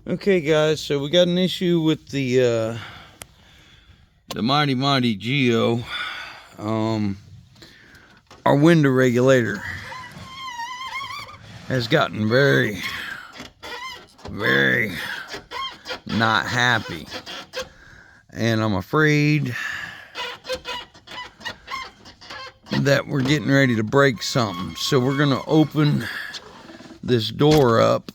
Okay guys, so we got an issue with the mighty Geo. Our window regulator has gotten very not happy, and I'm afraid that we're getting ready to break something. So we're gonna open this door up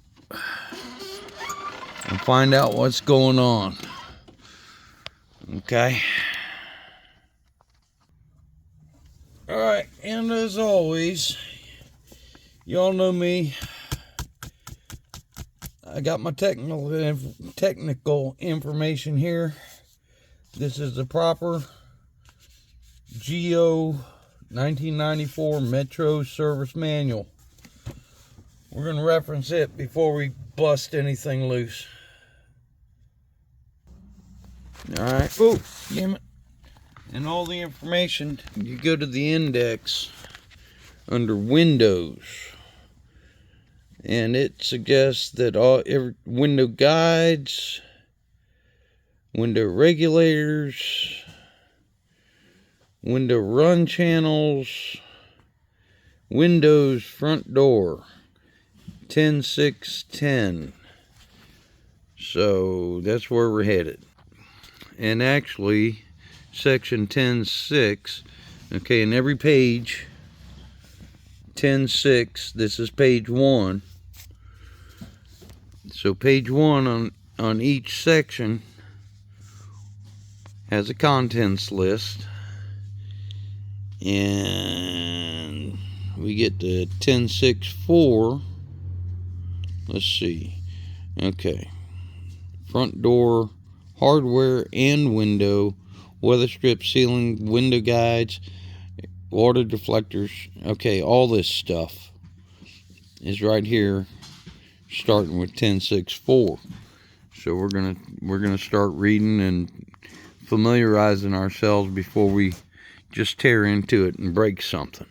and find out what's going on. Okay. Alright, and as always, y'all know me. I got my technical information here. This is the proper Geo 1994 Metro Service Manual. We're going to reference it before we bust anything loose. Alright. Oh, damn it. And all the information, you go to the index under Windows. And it suggests that every window guides, window regulators, window run channels, Windows front door, 10.6.10. So that's where we're headed. And actually, section 10.6, okay, in every page, 10.6, this is page 1. So page 1 on each section has a contents list. And we get to 10.6.4. Let's see. Okay. Front door, hardware and window, weather strip ceiling, window guides, water deflectors. Okay, all this stuff is right here, starting with 10.6.4. So we're gonna start reading and familiarizing ourselves before we just tear into it and break something.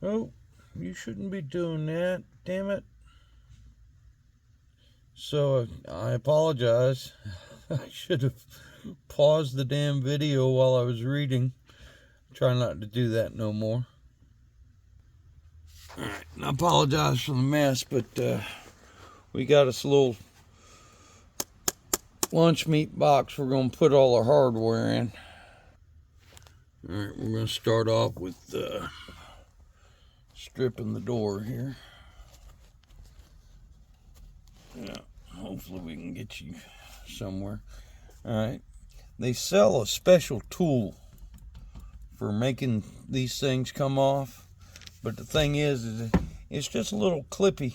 Oh, you shouldn't be doing that. Damn it. So I apologize. I should have paused the damn video while I was reading. Try not to do that no more. Alright, I apologize for the mess, but we got us a little lunch meat box we're going to put all our hardware in. Alright, we're going to start off with stripping the door here. Yeah, hopefully we can get you somewhere. Alright, they sell a special tool for making these things come off, but the thing is it's just a little clippy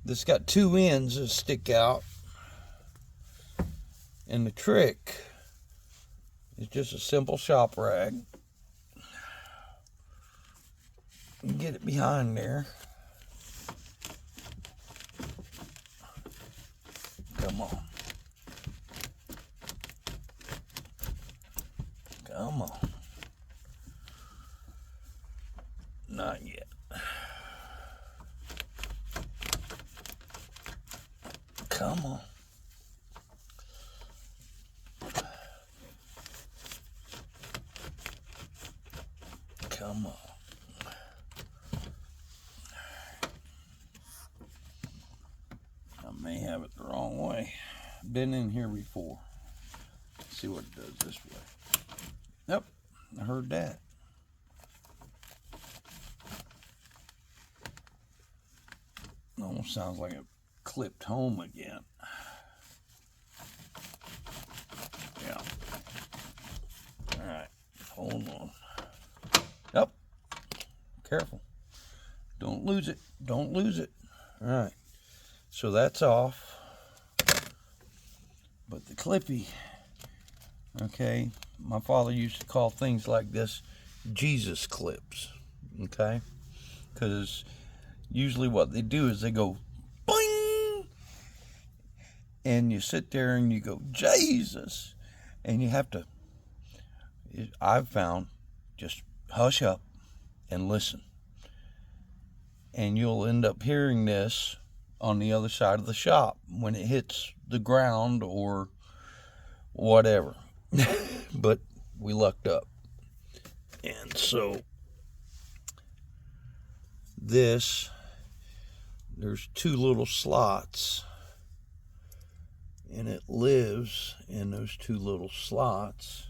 that's got two ends that stick out, and the trick is just a simple shop rag. You get it behind there. Come on. Come on. Not yet. Come on. Come on. I may have it the wrong way. Been in here before. Let's see what it does this way. Yep, I heard that. Almost sounds like it clipped home again. Yeah. Alright, hold on. Yep. Careful. Don't lose it. Don't lose it. Alright. So that's off. But the clippy, okay, my father used to call things like this Jesus clips. Okay? Because usually what they do is they go boing, and you sit there and you go Jesus, and you have to, I've found, just hush up and listen, and you'll end up hearing this on the other side of the shop when it hits the ground or whatever. But we lucked up. And so this, there's two little slots, and it lives in those two little slots.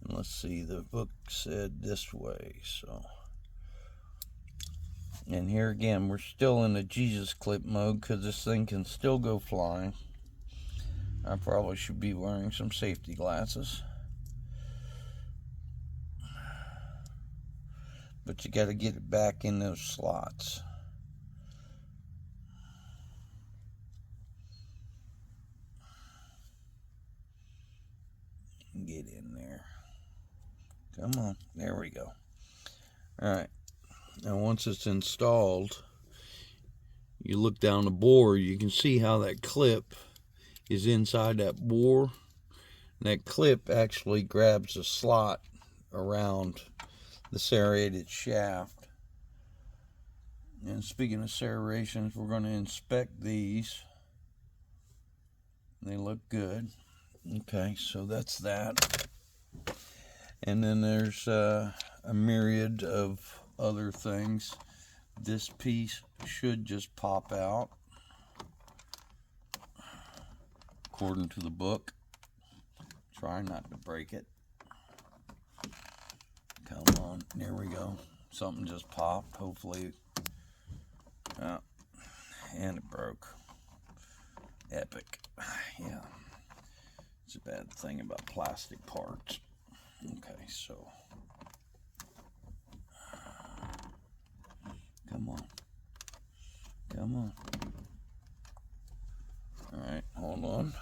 And let's see, the book said this way, so. And here again, we're still in the Jesus clip mode because this thing can still go flying. I probably should be wearing some safety glasses. But you got to get it back in those slots. Get in there. Come on. There we go. Alright. Now once it's installed, you look down the bore, you can see how that clip is inside that bore. And that clip actually grabs a slot around the serrated shaft. And speaking of serrations, we're going to inspect these. They look good. Okay, so that's that. And then there's a myriad of other things. This piece should just pop out according to the book. Try not to break it. Come on, there we go. Something just popped, hopefully. And it broke. Epic. Yeah. It's a bad thing about plastic parts. Okay, so. Come on. Come on. Alright, hold on.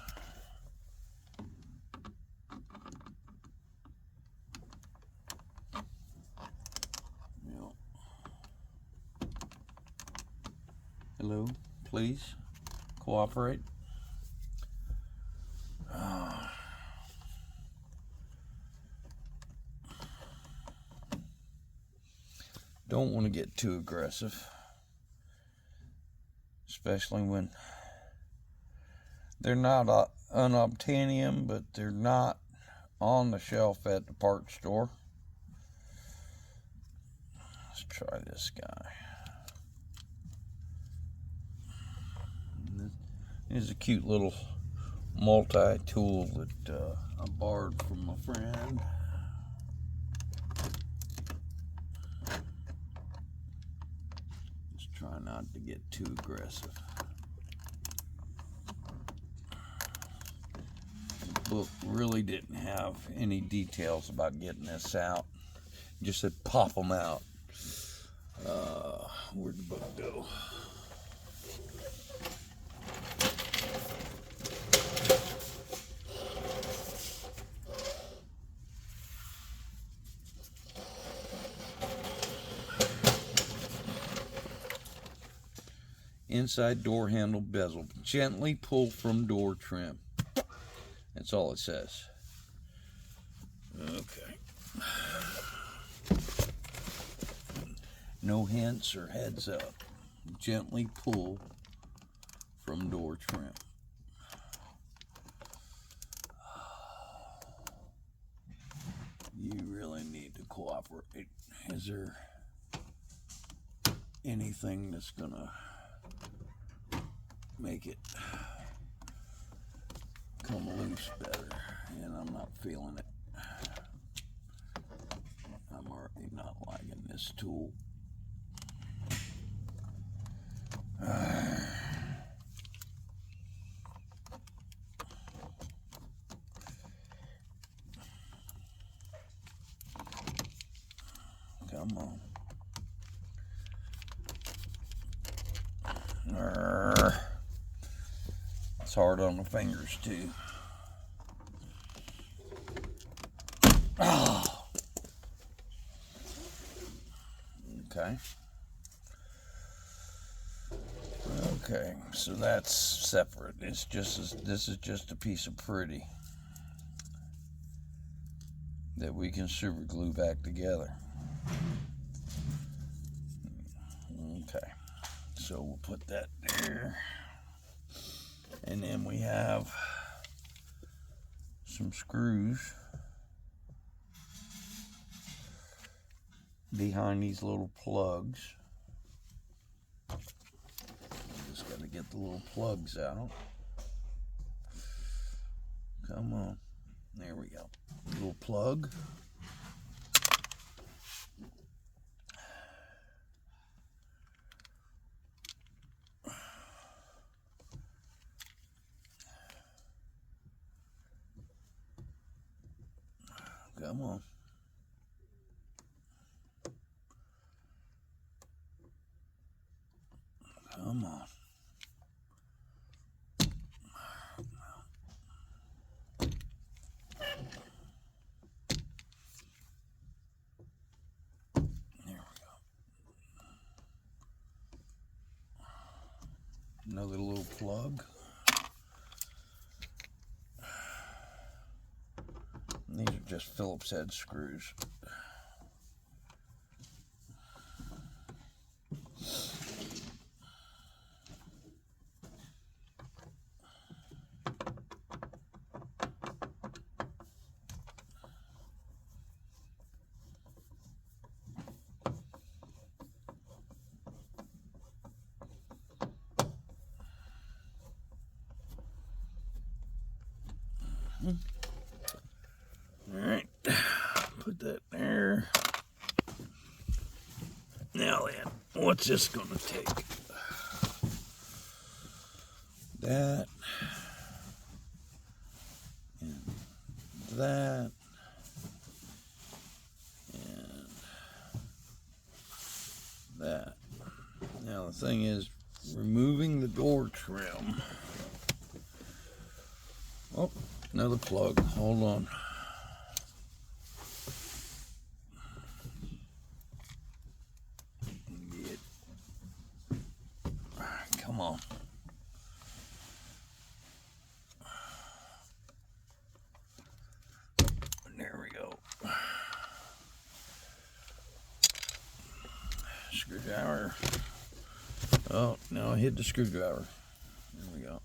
Hello, please cooperate. Don't want to get too aggressive, especially when they're not unobtainium, but they're not on the shelf at the parts store. Let's try this guy. This is a cute little multi-tool that I borrowed from a friend. Just try not to get too aggressive. The book really didn't have any details about getting this out. It just said pop them out. Where'd the book go? Inside door handle bezel. Gently pull from door trim. That's all it says. Okay. No hints or heads up. Gently pull from door trim. You really need to cooperate. Is there anything that's gonna make it come loose better? And I'm not feeling it. I'm already not liking this tool. Come on. It's hard on the fingers too. Oh. Okay. Okay, so that's separate. It's just this is just a piece of pretty that we can super glue back together. Okay, so we'll put that there, and then we have some screws behind these little plugs. Just got to get the little plugs out. Come on. There we go. Little plug. Come on. Come on. There we go. Another little plug. These are just Phillips head screws. All right, put that there. Now then, what's this gonna take? That and that and that. Now the thing is, removing the door trim. Oh, another plug. Hold on. Come on. There we go. screwdriver. Oh, no, I hit the screwdriver. There we go.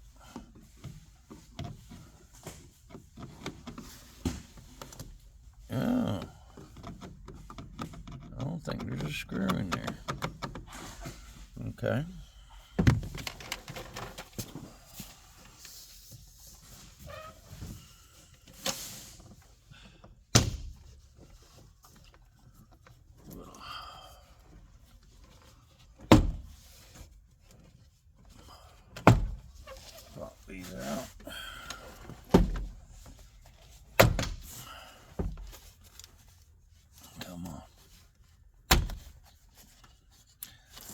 Oh, I don't think there's a screw in there. Okay. Pop these out. Come on.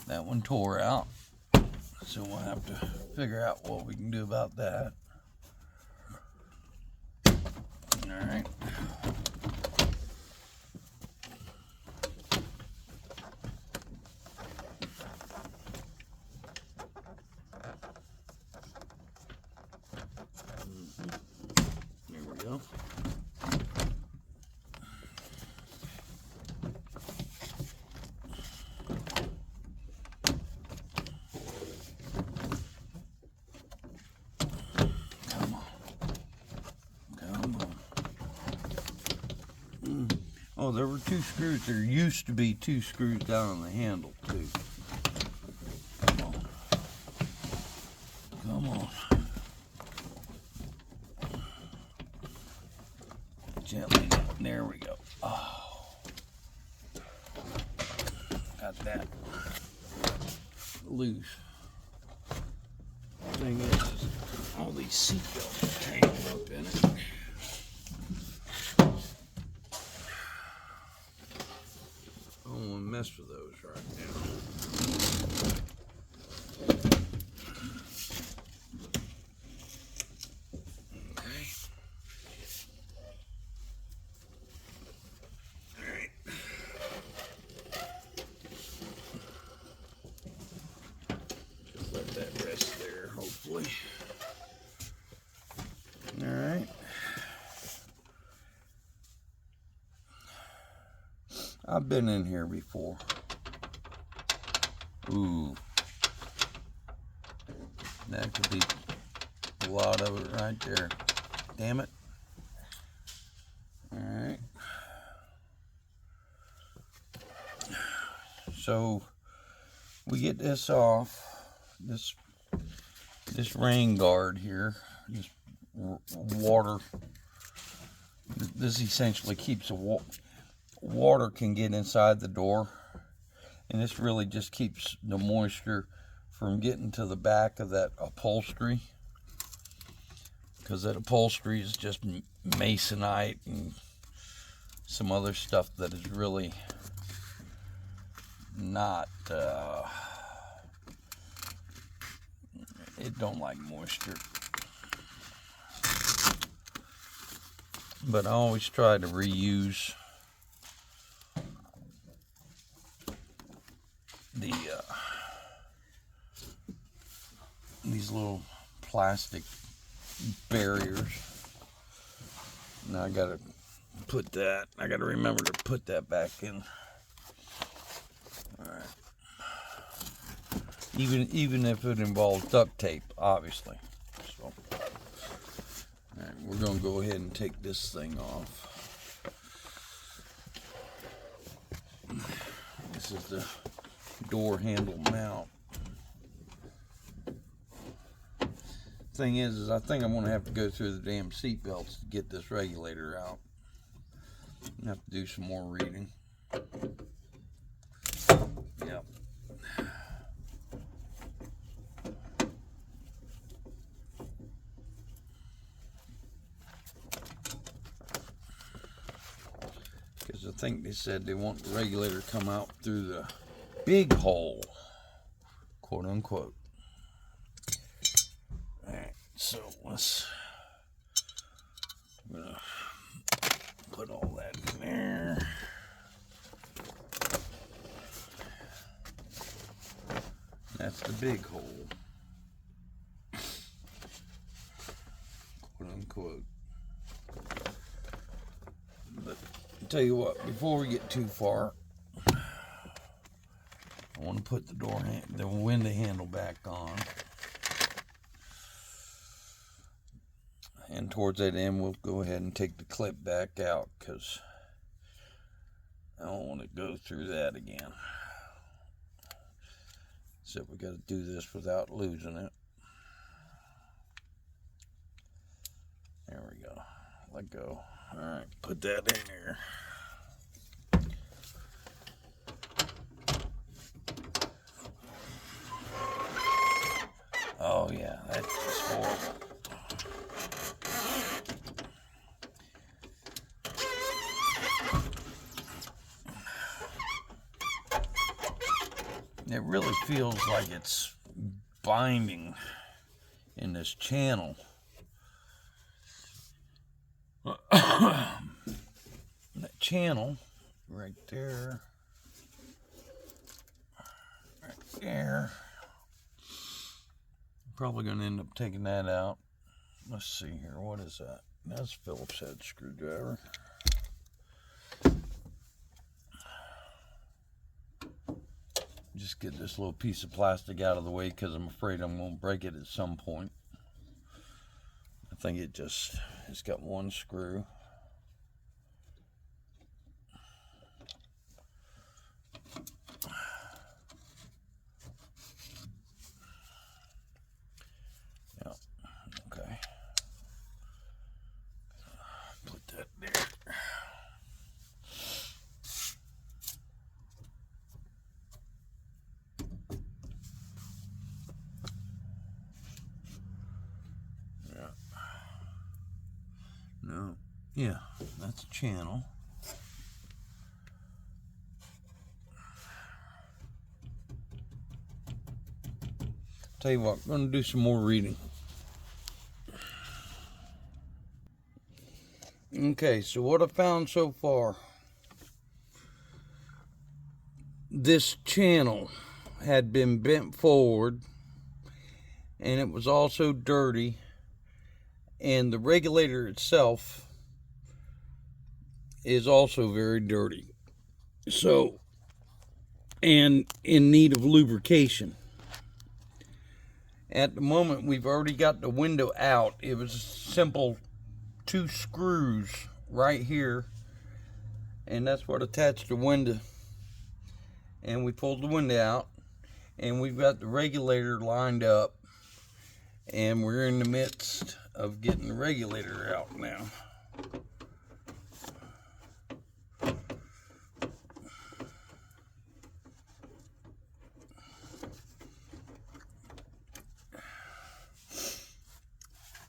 That one tore out, so we'll have to figure out what we can do about that. All right. There we go. Oh, there were two screws. There used to be two screws down on the handle, too. Come on. Come on. Gently. There we go. Oh. Got that loose. The thing is all these seat belts are tangled up in it. I don't want to mess with those right now. Okay. All right. Just let that rest there, hopefully. All right. I've been in here before. Ooh. That could be a lot of it right there. Damn it. Alright. So we get this off. This rain guard here. This water. This essentially keeps the water can get inside the door, and this really just keeps the moisture from getting to the back of that upholstery, because that upholstery is just masonite and some other stuff that is really not it don't like moisture. But I always try to reuse these little plastic barriers. Now I gotta remember to put that back in. All right. Even if it involves duct tape, obviously. So, all right, we're gonna go ahead and take this thing off. This is the door handle mount. Thing is I think I'm gonna have to go through the damn seat belts to get this regulator out. I'm gonna have to do some more reading. Yep. Because I think they said they want the regulator to come out through the big hole, quote unquote. Alright, so I'm gonna put all that in there. That's the big hole, quote unquote. But I'll tell you what, before we get too far, I want to put the window handle back on. And towards that end, we'll go ahead and take the clip back out because I don't want to go through that again. So we got to do this without losing it. There we go. Let go. All right, put that in there. Oh yeah, that's just horrible. It really feels like it's binding in this channel. That channel right there, right there. Probably going to end up taking that out. Let's see here. What is that? That's Phillips head screwdriver. Just get this little piece of plastic out of the way because I'm afraid I'm going to break it at some point. I think it's got one screw. Yeah, okay. Put that there. No, yeah, that's a channel. Tell you what, I'm going to do some more reading. Okay, so what I found so far. This channel had been bent forward, and it was also dirty. And the regulator itself is also very dirty. So, and in need of lubrication. At the moment, we've already got the window out. It was a simple 2 screws right here. And that's what attached the window. And we pulled the window out. And we've got the regulator lined up. And we're in the midst of getting the regulator out now.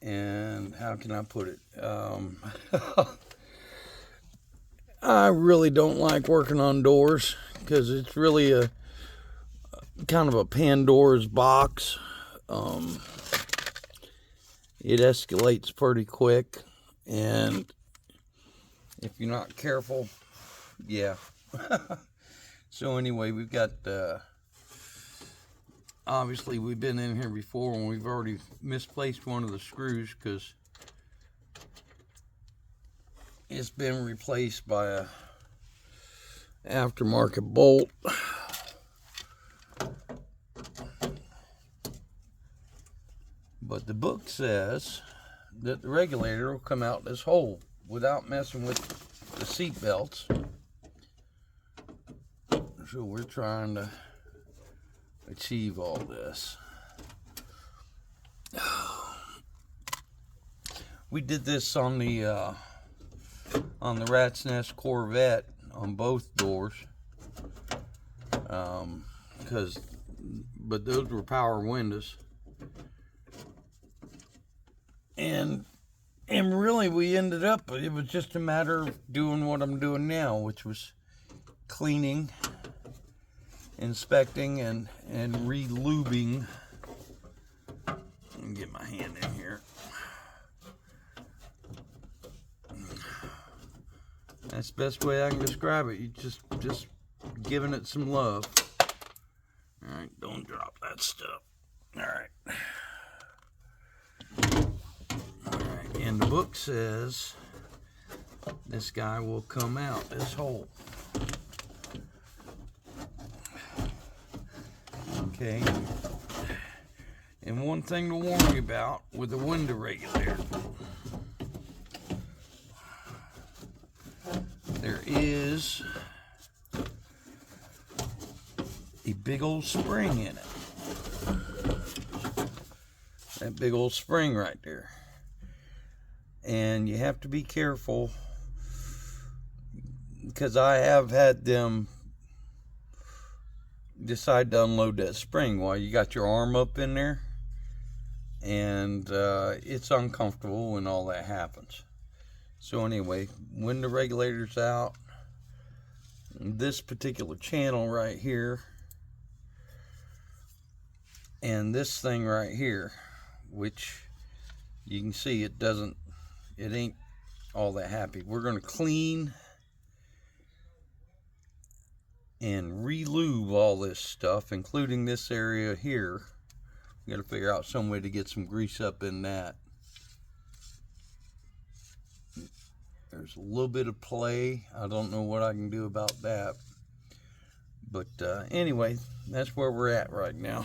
And how can I put it? I really don't like working on doors because it's really a kind of a Pandora's box. It escalates pretty quick, and if you're not careful, yeah. So anyway, we've got obviously we've been in here before and we've already misplaced one of the screws because it's been replaced by a aftermarket bolt. But the book says that the regulator will come out this hole without messing with the seat belts. So we're trying to achieve all this. We did this on the Rat's Nest Corvette on both doors, but those were power windows. And really we ended up, it was just a matter of doing what I'm doing now, which was cleaning, inspecting, and re-lubing. Let me get my hand in here. That's the best way I can describe it. You just giving it some love. All right, don't drop that stuff. All right. And the book says this guy will come out this hole. Okay. And one thing to warn you about with the window regulator, there is a big old spring in it. That big old spring right there. And you have to be careful, because I have had them decide to unload that spring while you got your arm up in there, and it's uncomfortable when all that happens. So anyway, when the regulator's out, this particular channel right here and this thing right here, which you can see it ain't all that happy. We're going to clean and re-lube all this stuff, including this area here. We got to figure out some way to get some grease up in that. There's a little bit of play. I don't know what I can do about that. But anyway, that's where we're at right now.